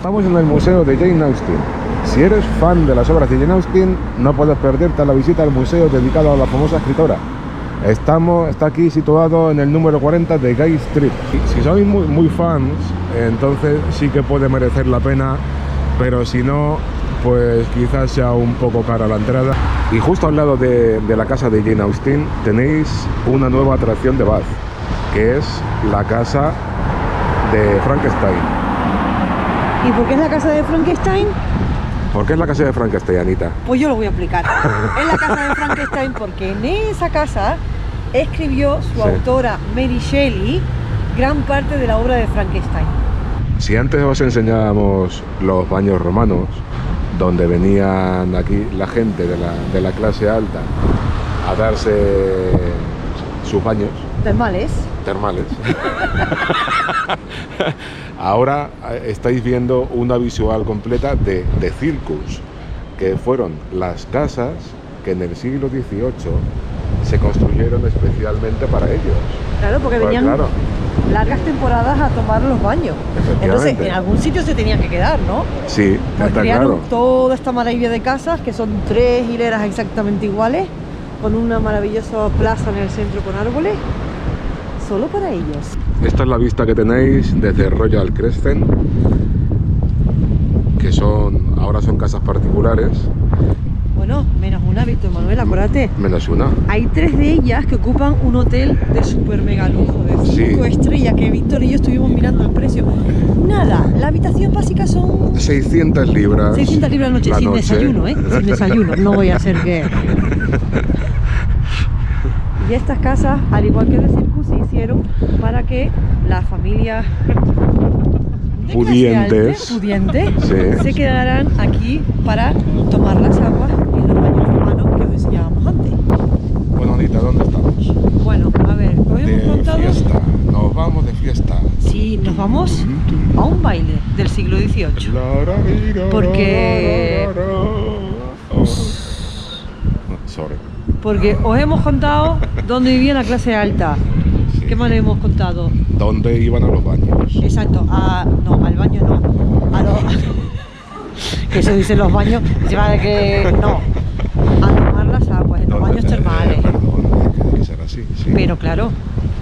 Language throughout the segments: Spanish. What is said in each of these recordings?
Estamos en el Museo de Jane Austen. Si eres fan de las obras de Jane Austen, no puedes perderte la visita al museo dedicado a la famosa escritora. Está aquí situado en el número 40 de Guy Street. Si sois muy fans, entonces sí que puede merecer la pena, pero si no, pues quizás sea un poco cara la entrada. Y justo al lado de la casa de Jane Austen tenéis una nueva atracción de Bath, que es la casa de Frankenstein. ¿Y por qué es la casa de Frankenstein? ¿Por qué es la casa de Frankenstein, Anita? Pues yo lo voy a explicar. Es la casa de Frankenstein porque en esa casa escribió su autora Mary Shelley gran parte de la obra de Frankenstein. Si antes os enseñábamos los baños romanos, donde venían aquí la gente de la clase alta a darse sus baños Termales. Ahora estáis viendo una visual completa de circus, que fueron las casas que en el siglo XVIII se construyeron especialmente para ellos. Claro, porque venían largas temporadas a tomar los baños. Entonces, en algún sitio se tenían que quedar, ¿no? Sí, pues está crearon claro. toda esta maravilla de casas, que son 3 hileras exactamente iguales, con una maravillosa plaza en el centro con árboles, solo para ellos. Esta es la vista que tenéis desde Royal Crescent, que ahora son casas particulares. Bueno, menos una, Víctor Manuel, acuérdate. Menos una. Hay 3 de ellas que ocupan un hotel de super mega lujo, de 5 estrellas, que Víctor y yo estuvimos mirando el precio. Nada, la habitación básica son 600 libras. 600 libras la noche, sin desayuno, sin desayuno, no voy a hacer que... Y estas casas, al igual que de circus, se hicieron para que las familias pudientes se quedaran aquí para tomar las aguas en los baños romanos que os enseñábamos antes. Bueno, Anita, ¿dónde estamos? Bueno, a ver, os hemos contado... fiesta. Nos vamos de fiesta. Sí, nos vamos a un baile del siglo XVIII. Porque os hemos contado dónde vivía la clase alta. ¿Qué más le hemos contado? ¿Dónde iban a los baños? Exacto, no, al baño no. Que eso dicen los baños, encima de que no. A tomar las aguas, en los baños termales. Que ser así, sí. Pero claro,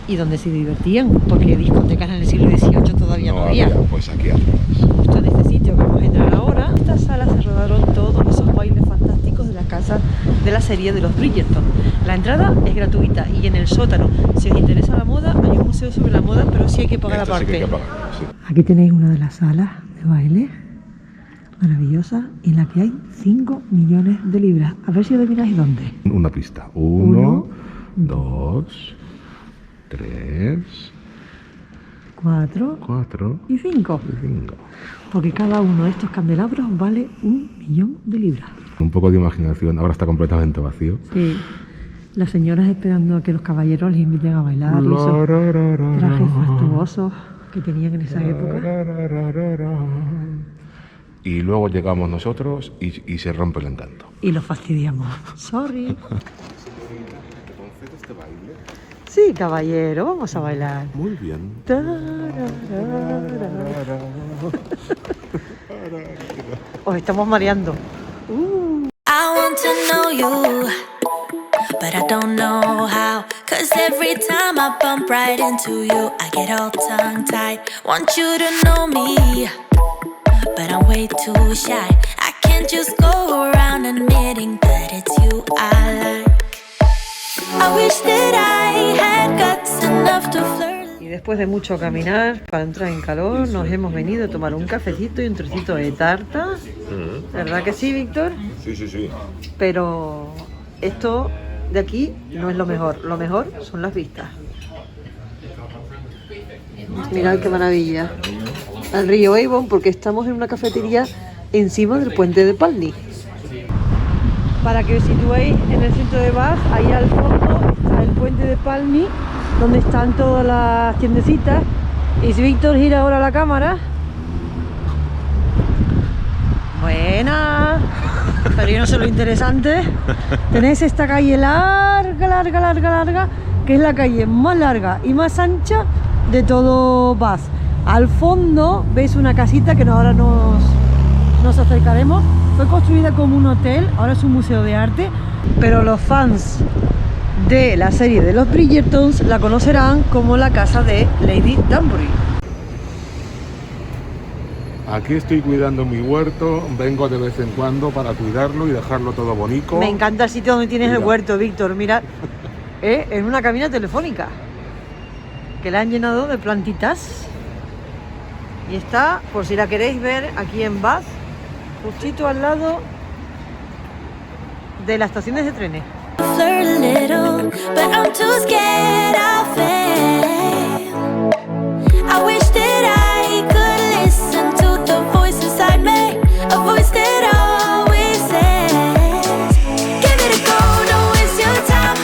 ¿y dónde se divertían? Porque discotecas en el siglo XVIII todavía no había. Pues aquí atrás. Justo en este sitio que vamos a entrar ahora, en esta sala se rodaron todos esos bailes fantásticos de la casa de la serie de los Bridgerton. La entrada es gratuita y en el sótano, si os interesa la moda, hay un museo sobre la moda, pero sí hay que pagar aparte. Sí que hay que pagar, sí. Aquí tenéis una de las salas de baile maravillosa en la que hay 5 millones de libras. A ver si adivináis dónde. Una pista. 1, 2, 3, 4 y 5. Porque cada uno de estos candelabros vale 1 millón de libras. Un poco de imaginación, ahora está completamente vacío. Sí. Las señoras esperando a que los caballeros les inviten a bailar y esos trajes fastuosos que tenían en esa época. Y luego llegamos nosotros y se rompe el encanto. Y los fastidiamos. Sorry. ¿Este baile? Sí, caballero, vamos a bailar. Muy bien. Os estamos mareando. I want to know you, but I don't know how. Cause every time I bump right into you, I get all tongue-tied. Want you to know me, but I'm way too shy. I can't just go around admitting that it's you I like. I wish that I had guts enough to flirt. Y después de mucho caminar para entrar en calor, nos hemos venido a tomar un cafecito y un trocito de tarta. ¿Verdad que sí, Víctor? Sí. Pero esto de aquí no es lo mejor son las vistas. Mirad qué maravilla. Al río Avon, porque estamos en una cafetería encima del puente de Putney. Para que os situéis en el centro de Bath, ahí al fondo está el puente de Putney, donde están todas las tiendecitas. Y si Víctor gira ahora la cámara... Buena. Pero yo no sé lo interesante. Tenéis esta calle larga, que es la calle más larga y más ancha de todo Bath. Al fondo veis una casita que ahora nos acercaremos. Fue construida como un hotel, ahora es un museo de arte, pero los fans de la serie de los Bridgertons la conocerán como la casa de Lady Danbury. Aquí estoy cuidando mi huerto, vengo de vez en cuando para cuidarlo y dejarlo todo bonito. Me encanta el sitio donde tienes Mira. el huerto, Víctor, mira, en una cabina telefónica que la han llenado de plantitas y está, por si la queréis ver, aquí en Bath, justito al lado de las estaciones de trenes. Flirt a little, but I'm too scared. I'll